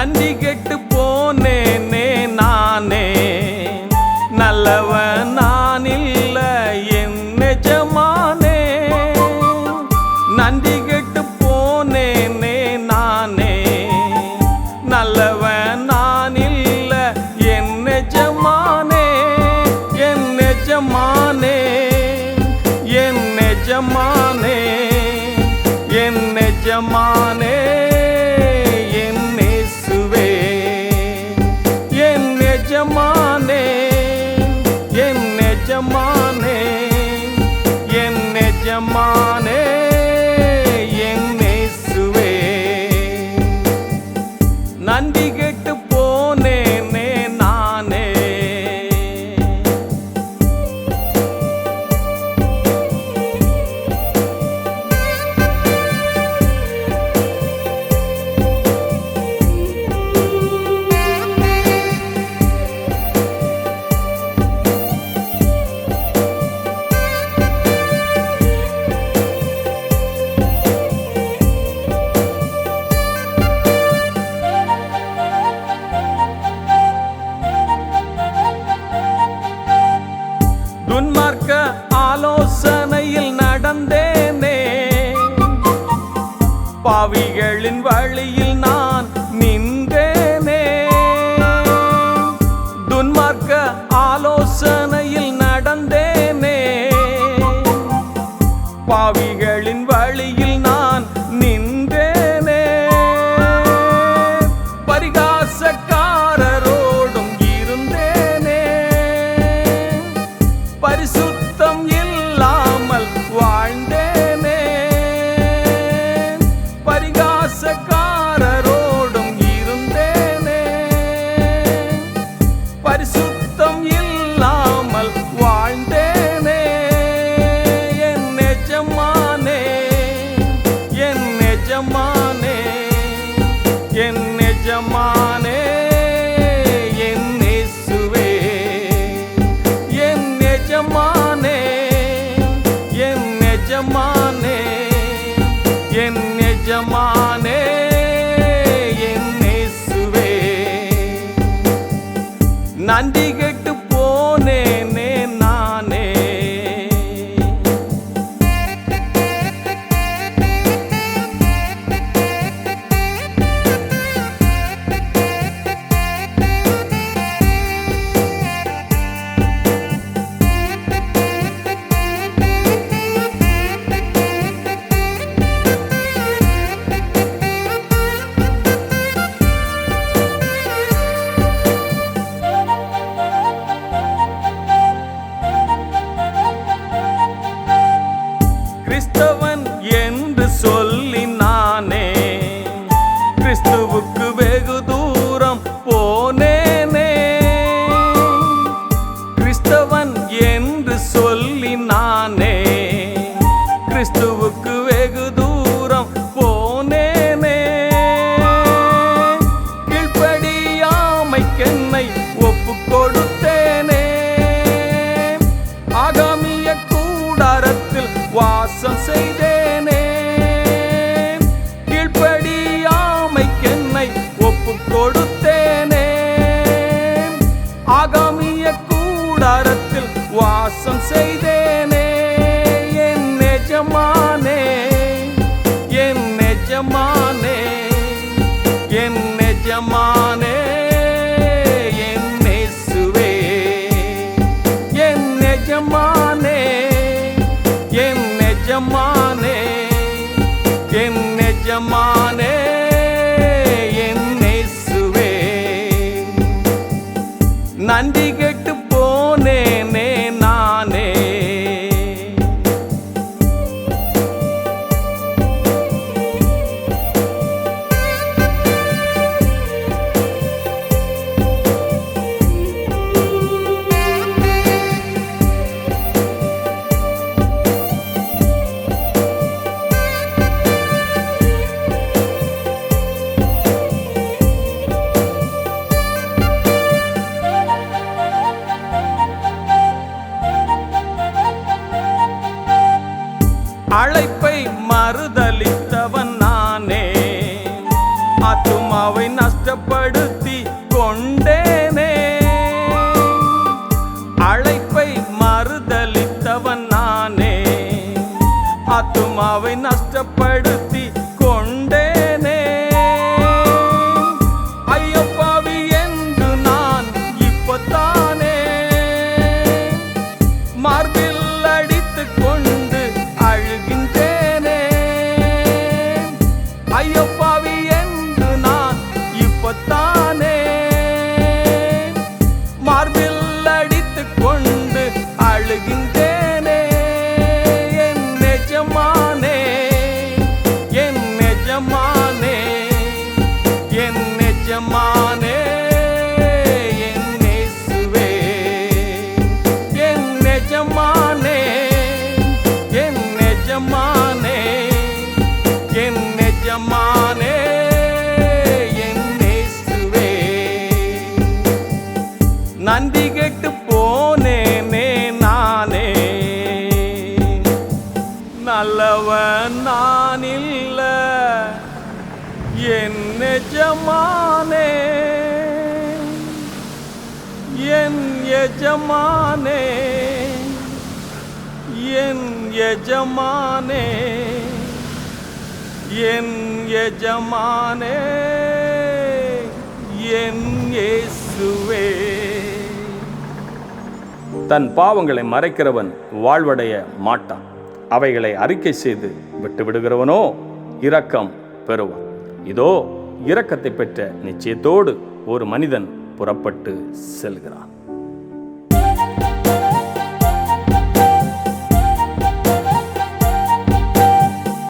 நன்றி கெட்டு போனேனே நானே, நல்லவன் நான் இல்ல என் எஜமானே. நன்றி கெட்டு போனேனே நானே, நல்லவன் நான் இல்ல என் எஜமானே. என் எஜமானே, என் எஜமானே, என் எஜமானே, என் இயேசுவே. என் எஜமானே, என் எஜமானே, என் எஜமானே, என் இயேசுவே. நன்றி கெட்டு போனேனே நானே. துன்மார்க்க ஆலோசனையில் நடந்தேனே, பாவிகளின் வழியில் நான் நின்றேனே. துன்மார்க்க ஆலோசனையில் நடந்தேனே, பாவிகளின் வழியில் நான் நின்றேனே. பரிகாசக்காரரோடும் இருந்தேனே, பரிசுத்தம் இல்லாமல் வாழ்ந்தேனே. பரிகாசக்காரரோடும் இருந்தேனே, பரிசுத்தம் இல்லாமல் வாழ்ந்தேனே. என் எஜமானே, என் எஜமானே, என் எஜமானே, என் இயேசுவே. என் எஜமானே, என் எஜமானே, என் எஜமானே, என் இயேசுவே. நன்றி கெட்டு போனேனே நானே. கிறிஸ்தவன் என்று சொல்லி நானே கிறிஸ்துவுக்கு வெகு தூரம் போனேனே. கிறிஸ்தவன் என்று சொல்லி நானே கிறிஸ்துவுக்கு வெகு தூரம் போனேனே. கீழ்ப்படியாமைக்கென்னை ஒப்பு கொடுத்தேனே, ஆகாமிய கூடாரத்தில் வாசம் செய்தேனே. கீழ்ப்படியாமைக்கென்னை ஒப்பு கொடுத்தேனே, ஆகாமிய கூடாரத்தில் வாசம் செய்தேனே. என் எஜமானே, என் எஜமானே, என் எஜமானே, என் இயேசுவே. என் எஜமானே, என் எஜமானே, என் எஜமானே, என் இயேசுவே. நன்றி கெட்டு போனேனே நானே. அழைப்பை மறுதலித்தவன் நானே, ஆத்துமாவை நஷ்டப்ப ஆத்துமாவை நஷ்டப்படுத்தி கொண்டேனே. ஐயோ பாவி என்று நான் இப்பத்தானே மார்பில் அடித்து கொண்டு அழுகின்றேனே. ஐயோ பாவி என்று நான் இப்பத்தானே மார்பில் அடித்து கொண்டு அழுகின்றேனே. என் நெஜமானே, என் நெஜமானே, என் நெஜமானே, என் இயேசுவே. என் நெஜமானே, என் நெஜமானே, என் நெஜமானே, என் இயேசுவே. நன்றி கெட்டு போனேனே நானே, நல்லவன் நான் இல்ல என் எஜமானே, என் எஜமானே, என் எஜமானே, என் எஜமானே, என் இயேசுவே. தன் பாவங்களை மறைக்கிறவன் வாழ்வடைய மாட்டான். அவைகளை அறிக்கை செய்து விட்டு விடுகிறவனோ இரக்கம் பெறுவான். இதோ இரக்கத்தை பெற்ற நிச்சயத்தோடு ஒரு மனிதன் புறப்பட்டு செல்கிறான்.